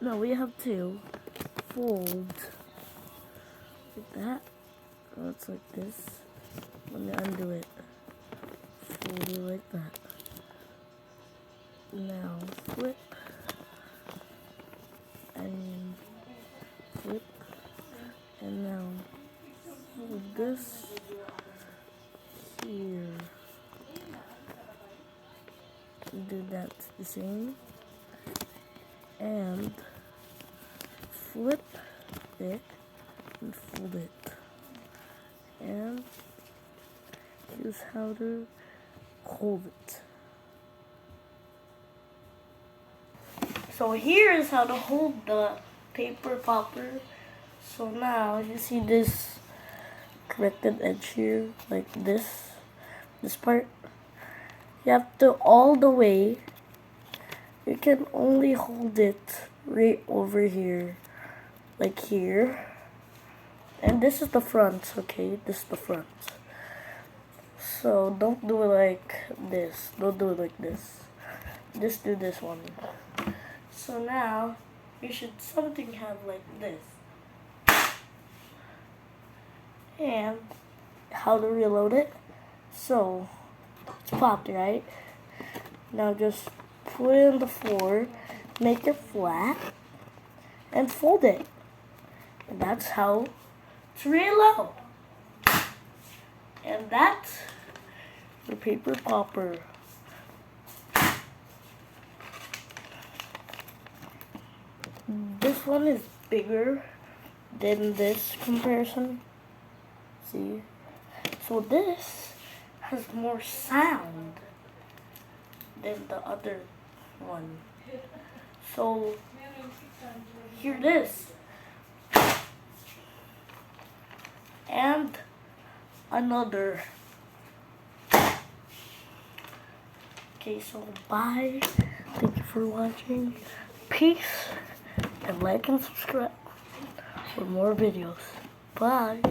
No, we have to fold like that. Oh, it's like this. Let me undo it. Fold it like that. Now flip and flip, and now fold this here. Do that the same, and flip it and fold it. And here's how to hold it. So here is how to hold the paper popper. So now you see this corrected edge here, like this part. You have to all the way. You can only hold it right over here, like here. And this is the front, okay? This is the front. So don't do it like this. Don't do it like this. Just do this one. So now you should something have like this. And how to reload it? So it's popped, right? Now just put it on the floor, make it flat, and fold it. And that's how to reload. And that's the paper popper. This one is bigger than this comparison. See? So this has more sound than the other one. So hear this. And another. Okay, so bye. Thank you for watching. Peace. And like and subscribe for more videos. Bye.